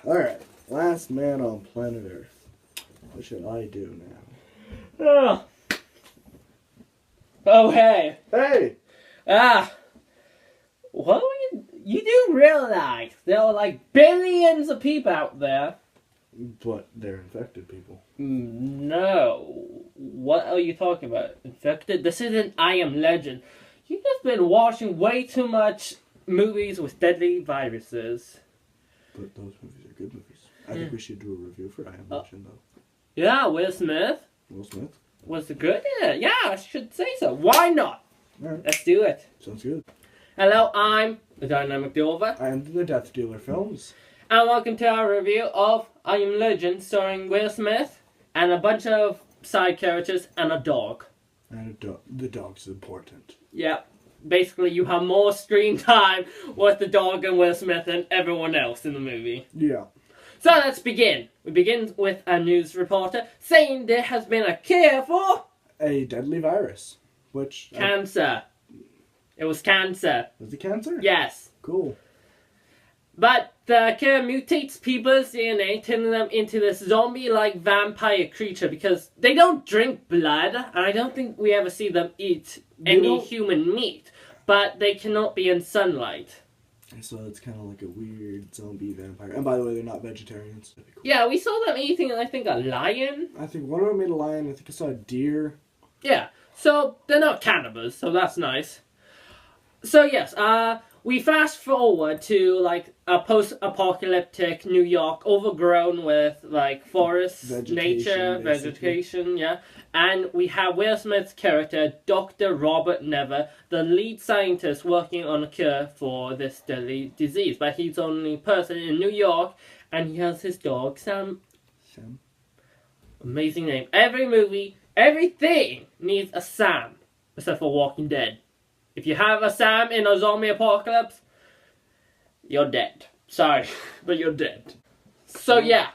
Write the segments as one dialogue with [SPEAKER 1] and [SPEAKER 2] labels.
[SPEAKER 1] Alright, last man on planet Earth. What should I do now?
[SPEAKER 2] Oh, oh hey.
[SPEAKER 1] Hey!
[SPEAKER 2] What you do realize there are like billions of people out there?
[SPEAKER 1] But they're infected people.
[SPEAKER 2] No. What are you talking about? Infected? This isn't I Am Legend. You've just been watching way too much movies with deadly viruses.
[SPEAKER 1] But those movies are good movies. I think we should do a review for I Am Legend, though.
[SPEAKER 2] Yeah, Will Smith.
[SPEAKER 1] Will Smith?
[SPEAKER 2] Was it good? Yeah, I should say so. Why not?
[SPEAKER 1] Alright.
[SPEAKER 2] Let's do it.
[SPEAKER 1] Sounds good.
[SPEAKER 2] Hello, I'm the Dynamic Dover.
[SPEAKER 1] I am the Death Dealer Films.
[SPEAKER 2] And welcome to our review of I Am Legend, starring Will Smith and a bunch of side characters and a dog.
[SPEAKER 1] And the dog's important.
[SPEAKER 2] Yeah, basically you have more screen time with the dog and Will Smith than everyone else in the movie.
[SPEAKER 1] Yeah.
[SPEAKER 2] So let's begin. We begin with a news reporter saying there has been a cure for
[SPEAKER 1] A deadly virus. Which...
[SPEAKER 2] cancer. It was cancer.
[SPEAKER 1] Was it cancer?
[SPEAKER 2] Yes.
[SPEAKER 1] Cool.
[SPEAKER 2] But the cure mutates people's DNA, turning them into this zombie-like vampire creature because they don't drink blood, and I don't think we ever see them eat any human meat, but they cannot be in sunlight.
[SPEAKER 1] So it's kind of like a weird zombie vampire. And by the way, they're not vegetarians. That'd be cool.
[SPEAKER 2] Yeah, we saw them eating, I think, a lion.
[SPEAKER 1] I think one of them ate a lion. I think I saw a deer.
[SPEAKER 2] Yeah, so they're not cannibals, so that's nice. So yes, we fast forward to like a post-apocalyptic New York, overgrown with like forests, nature, vegetation, yeah. And we have Will Smith's character, Dr. Robert Never, the lead scientist working on a cure for this deadly disease. But he's the only person in New York, and he has his dog, Sam.
[SPEAKER 1] Sam.
[SPEAKER 2] Amazing name. Every movie, everything needs a Sam, except for Walking Dead. If you have a Sam in a zombie apocalypse, you're dead. Sorry, but you're dead. So yeah.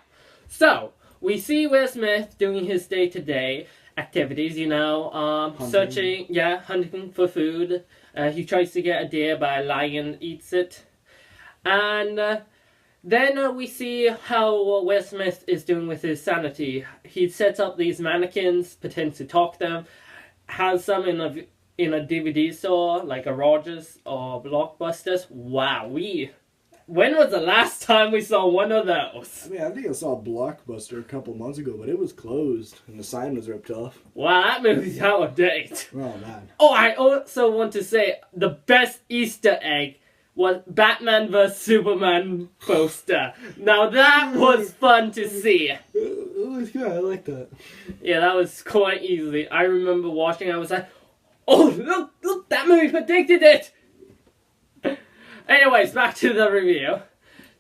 [SPEAKER 2] So, we see Will Smith doing his day-to-day activities, you know, hunting for food. He tries to get a deer, but a lion eats it. And then we see how Will Smith is doing with his sanity. He sets up these mannequins, pretends to talk to them, has some in a DVD store, like a Rogers or Blockbusters. Wow, when was the last time we saw one of those?
[SPEAKER 1] I mean, I think I saw Blockbuster a couple months ago, but it was closed and the sign was ripped off.
[SPEAKER 2] Wow, that movie's out of date.
[SPEAKER 1] Oh, man.
[SPEAKER 2] Oh, I also want to say the best Easter egg was Batman vs. Superman poster. Now that was fun to see.
[SPEAKER 1] It was good, I like that.
[SPEAKER 2] Yeah, that was quite easy. I remember watching, I was like, oh, look, that movie predicted it! Anyways, back to the review.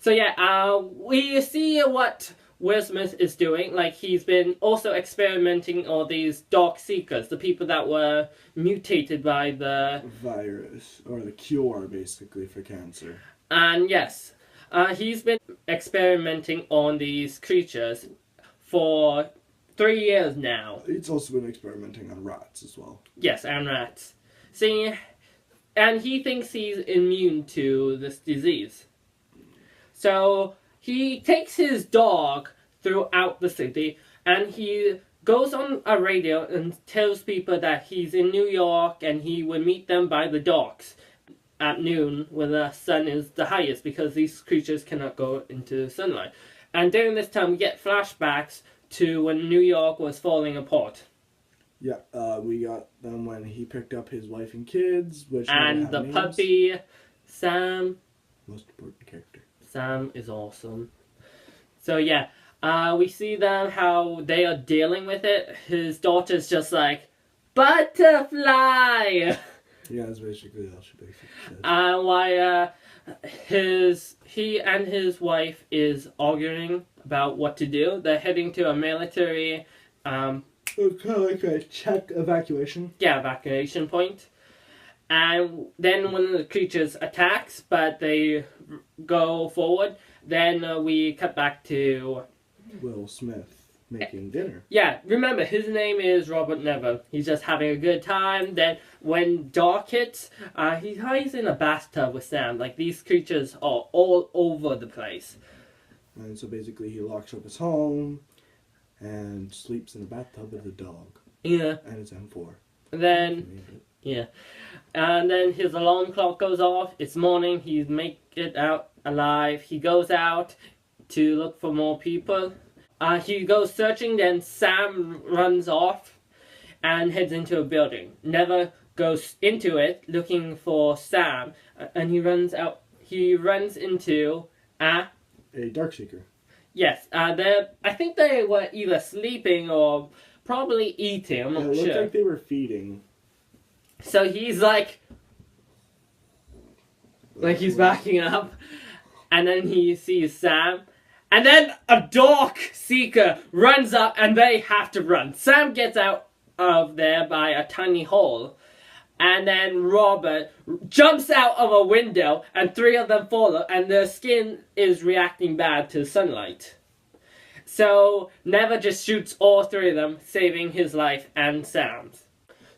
[SPEAKER 2] So yeah, we see what Will Smith is doing. Like, he's been also experimenting on these dog seekers, the people that were mutated by the
[SPEAKER 1] virus, or the cure, basically, for cancer.
[SPEAKER 2] And yes, he's been experimenting on these creatures for 3 years now.
[SPEAKER 1] He's also been experimenting on rats as well.
[SPEAKER 2] Yes, and rats. See, and he thinks he's immune to this disease. So he takes his dog throughout the city, and he goes on a radio and tells people that he's in New York and he will meet them by the docks at noon when the sun is the highest, because these creatures cannot go into sunlight. And during this time we get flashbacks to when New York was falling apart.
[SPEAKER 1] Yeah, we got them when he picked up his wife and kids, which
[SPEAKER 2] and the names. Puppy, Sam.
[SPEAKER 1] Most important character.
[SPEAKER 2] Sam is awesome. So yeah, we see them how they are dealing with it. His daughter's just like, butterfly!
[SPEAKER 1] Yeah, that's basically all she basically says.
[SPEAKER 2] Why he and his wife is arguing about what to do. They're heading to a military
[SPEAKER 1] It's kind of like a check evacuation.
[SPEAKER 2] Yeah, evacuation point. And then one of the creatures attacks, but they go forward. Then we cut back to
[SPEAKER 1] Will Smith making dinner.
[SPEAKER 2] Yeah, remember, his name is Robert Never. He's just having a good time. Then when dark hits, he hides in a bathtub with Sam. Like, these creatures are all over the place.
[SPEAKER 1] And so basically he locks up his home and sleeps in the bathtub with a dog.
[SPEAKER 2] Yeah.
[SPEAKER 1] And his M4.
[SPEAKER 2] Then, yeah. And then his alarm clock goes off. It's morning. He's make it out alive. He goes out to look for more people. He goes searching. Then Sam runs off and heads into a building. Never goes into it looking for Sam. And he runs out. He runs into a
[SPEAKER 1] Darkseeker.
[SPEAKER 2] Yes. I think they were either sleeping or probably eating. I'm not
[SPEAKER 1] It
[SPEAKER 2] sure.
[SPEAKER 1] looked like they were feeding.
[SPEAKER 2] So he's like he's backing up, and then he sees Sam, and then a Darkseeker runs up, and they have to run. Sam gets out of there by a tiny hole, and then Robert jumps out of a window, and 3 of them follow, and their skin is reacting bad to sunlight. So Never just shoots all 3 of them, saving his life and Sam's.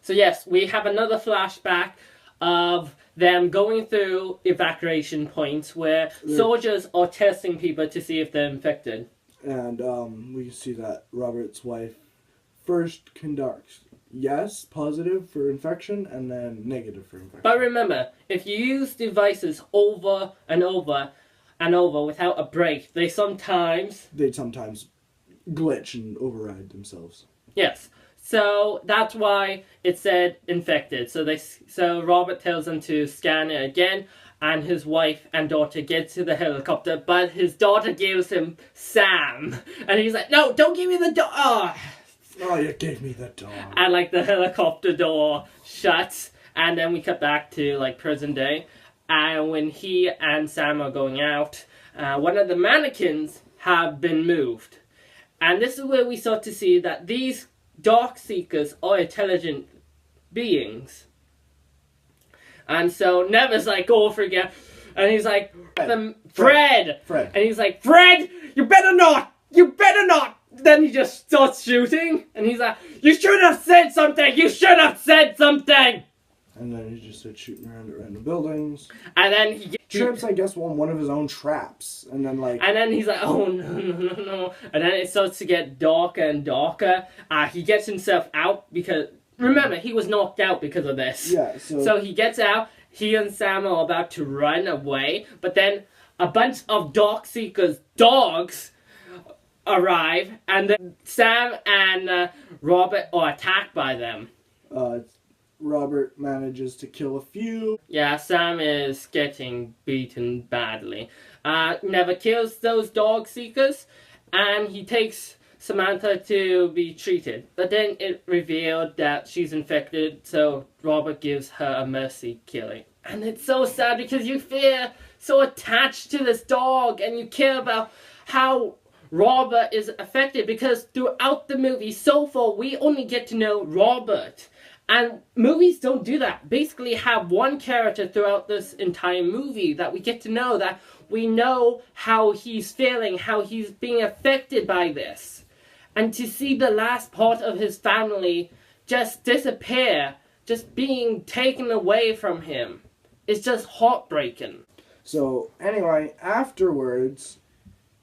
[SPEAKER 2] So yes, we have another flashback of them going through evacuation points where soldiers are testing people to see if they're infected.
[SPEAKER 1] And we see that Robert's wife first conducts yes, positive for infection, and then negative for infection.
[SPEAKER 2] But remember, if you use devices over and over and over without a break, they'd sometimes
[SPEAKER 1] glitch and override themselves.
[SPEAKER 2] Yes. So that's why it said infected. So Robert tells them to scan it again, and his wife and daughter get to the helicopter, but his daughter gives him Sam, and he's like, "No, don't give me the dog."
[SPEAKER 1] Oh, you gave me the dog.
[SPEAKER 2] And the helicopter door shuts, and then we cut back to present day, and when he and Sam are going out, one of the mannequins have been moved, and this is where we start to see that these Darkseekers are intelligent beings. And so Never's all freaking out. And he's like, Fred! And he's like, Fred! You better not! You better not! Then he just starts shooting. And he's like, you should have said something! You should have said something!
[SPEAKER 1] And then he just starts shooting around at random buildings.
[SPEAKER 2] And then he
[SPEAKER 1] trips, I guess, on one of his own traps. And then
[SPEAKER 2] And then he's like, oh no. And then it starts to get darker and darker. He gets himself out because, remember, he was knocked out because of this.
[SPEAKER 1] Yeah,
[SPEAKER 2] so he gets out. He and Sam are about to run away. But then a bunch of Darkseekers' dogs arrive. And then Sam and Robert are attacked by them.
[SPEAKER 1] Robert manages to kill a few.
[SPEAKER 2] Yeah, Sam is getting beaten badly. Never kills those Darkseekers, and he takes Samantha to be treated. But then it revealed that she's infected, so Robert gives her a mercy killing. And it's so sad because you feel so attached to this dog, and you care about how Robert is affected, because throughout the movie so far we only get to know Robert. And movies don't do that. Basically have one character throughout this entire movie that we get to know, that we know how he's feeling, how he's being affected by this. And to see the last part of his family just disappear, just being taken away from him, is just heartbreaking.
[SPEAKER 1] So anyway, afterwards,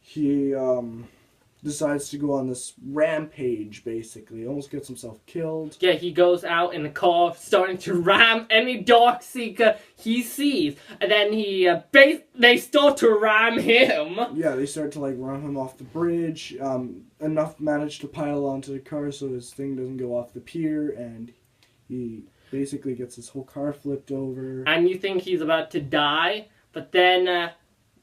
[SPEAKER 1] he decides to go on this rampage, basically. Almost gets himself killed.
[SPEAKER 2] Yeah, he goes out in the car, starting to ram any Darkseeker he sees. And then they start to ram him.
[SPEAKER 1] Yeah, they start to, ram him off the bridge. Enough manage to pile onto the car so his thing doesn't go off the pier, and he basically gets his whole car flipped over.
[SPEAKER 2] And you think he's about to die, but then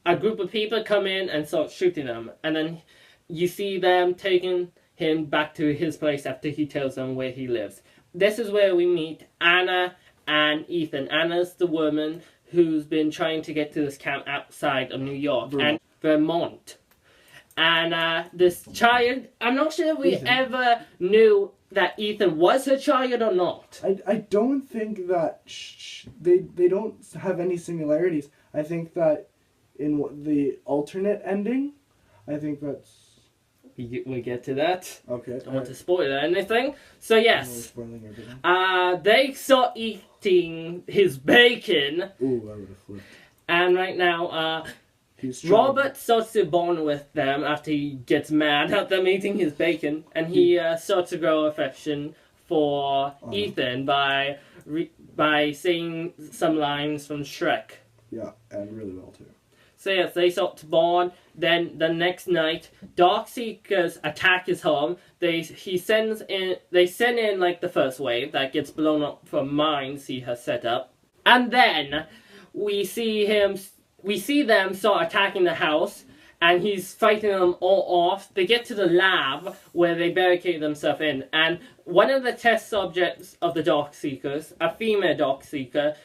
[SPEAKER 2] a group of people come in and start shooting him. And then you see them taking him back to his place after he tells them where he lives. This is where we meet Anna and Ethan. Anna's the woman who's been trying to get to this camp outside of New York and Vermont. And this child, I'm not sure we ever knew that Ethan was her child or not.
[SPEAKER 1] I don't think that they don't have any similarities. I think that in the alternate ending, I think that's...
[SPEAKER 2] We get to that.
[SPEAKER 1] Okay.
[SPEAKER 2] Don't want to spoil anything. So yes,
[SPEAKER 1] spoiling everything.
[SPEAKER 2] they start eating his bacon.
[SPEAKER 1] Ooh, I would have flipped.
[SPEAKER 2] And right now, Robert starts to bond with them after he gets mad at them eating his bacon, and he starts to grow affection for Ethan by saying some lines from Shrek.
[SPEAKER 1] Yeah, and really well too.
[SPEAKER 2] So yes, they start to bond. Then the next night, Darkseekers attack his home. They send in like the first wave that gets blown up from mines he has set up, and then we see them start attacking the house, and he's fighting them all off. They get to the lab where they barricade themselves in, and one of the test subjects of the Darkseekers, a female Darkseeker,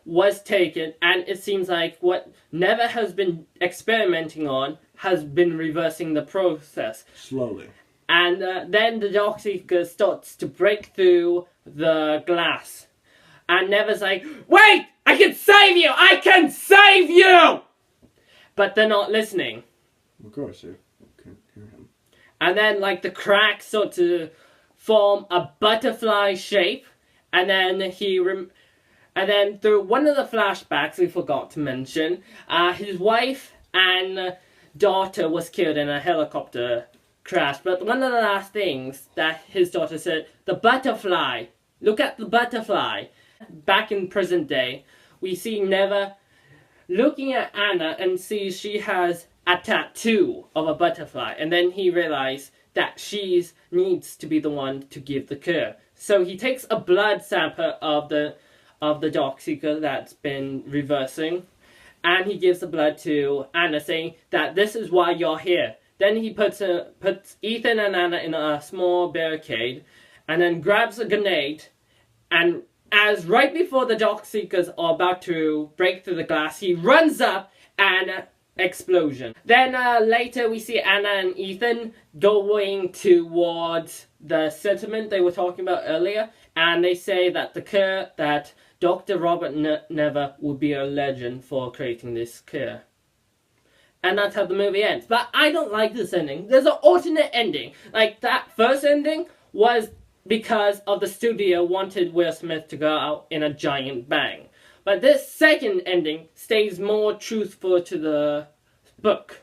[SPEAKER 2] was taken, and it seems like what Never has been experimenting on has been reversing the process.
[SPEAKER 1] Slowly.
[SPEAKER 2] And then the Darkseeker starts to break through the glass. And Never's like, wait! I can save you! I can save you! But they're not listening.
[SPEAKER 1] Of course, you can't hear him.
[SPEAKER 2] And then, like, the cracks start to form a butterfly shape. And then and then through one of the flashbacks we forgot to mention, his wife and daughter was killed in a helicopter crash. But one of the last things that his daughter said, the butterfly. Look at the butterfly. Back in present day, we see Never looking at Anna and sees she has a tattoo of a butterfly. And then he realizes that she needs to be the one to give the cure. So he takes a blood sample of the Darkseeker that's been reversing, and he gives the blood to Anna, saying that this is why you're here. Then he puts Ethan and Anna in a small barricade, and then grabs a grenade, and as right before the Darkseekers are about to break through the glass, he runs up and explosion. Then later we see Anna and Ethan going towards the settlement they were talking about earlier, and they say that that Dr. Robert Never would be a legend for creating this cure. And that's how the movie ends. But I don't like this ending. There's an alternate ending. Like, that first ending was because of the studio wanted Will Smith to go out in a giant bang. But this second ending stays more truthful to the book.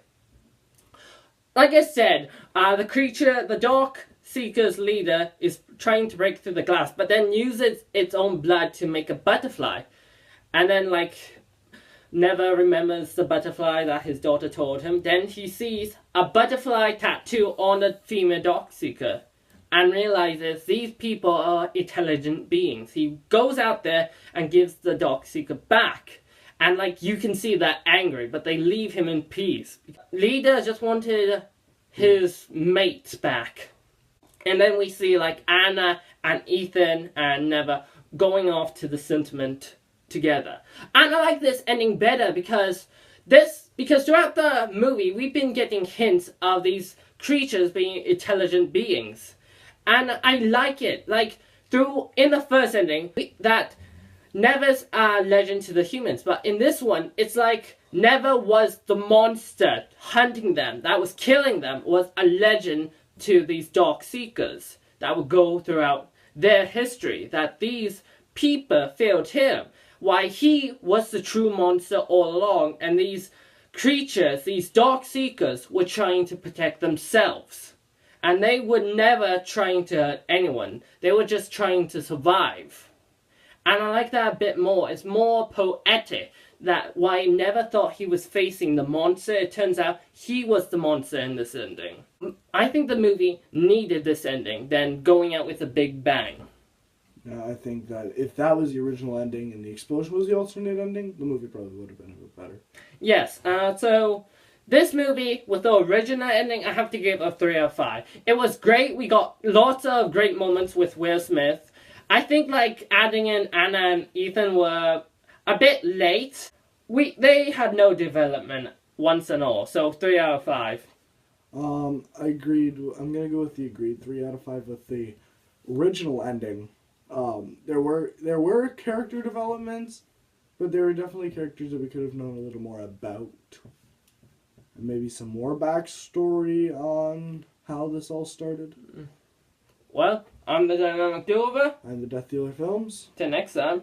[SPEAKER 2] Like I said, the creature, the Darkseeker's leader, is trying to break through the glass, but then uses its own blood to make a butterfly. And then, like, Never remembers the butterfly that his daughter told him. Then he sees a butterfly tattoo on the female Darkseeker and realizes these people are intelligent beings. He goes out there and gives the Darkseeker back. And, like, you can see they're angry, but they leave him in peace. Leader just wanted his mate back. And then we see, like, Anna and Ethan and Never going off to the sentiment together. And I like this ending better because throughout the movie we've been getting hints of these creatures being intelligent beings. And I like it. Like, in the first ending, that Never's a legend to the humans. But in this one, it's like Never was the monster hunting them, that was killing them, was a legend to these Darkseekers that would go throughout their history. That these people failed him. Why he was the true monster all along. And these creatures, these Darkseekers, were trying to protect themselves. And they were never trying to hurt anyone. They were just trying to survive. And I like that a bit more. It's more poetic. That why I never thought he was facing the monster. It turns out he was the monster in this ending. I think the movie needed this ending than going out with a big bang.
[SPEAKER 1] I think that if that was the original ending and the explosion was the alternate ending, the movie probably would have been a bit better.
[SPEAKER 2] Yes, so this movie, with the original ending, I have to give a 3 out of 5. It was great. We got lots of great moments with Will Smith. I think, like, adding in Anna and Ethan were a bit late. They had no development once and all, so 3 out of 5.
[SPEAKER 1] Agreed. I'm gonna go with the agreed 3 out of 5 with the original ending. There were character developments, but there were definitely characters that we could have known a little more about. And maybe some more backstory on how this all started.
[SPEAKER 2] Well, I'm the Dynamic Dover.
[SPEAKER 1] I'm the Death Dealer Films.
[SPEAKER 2] Till next time.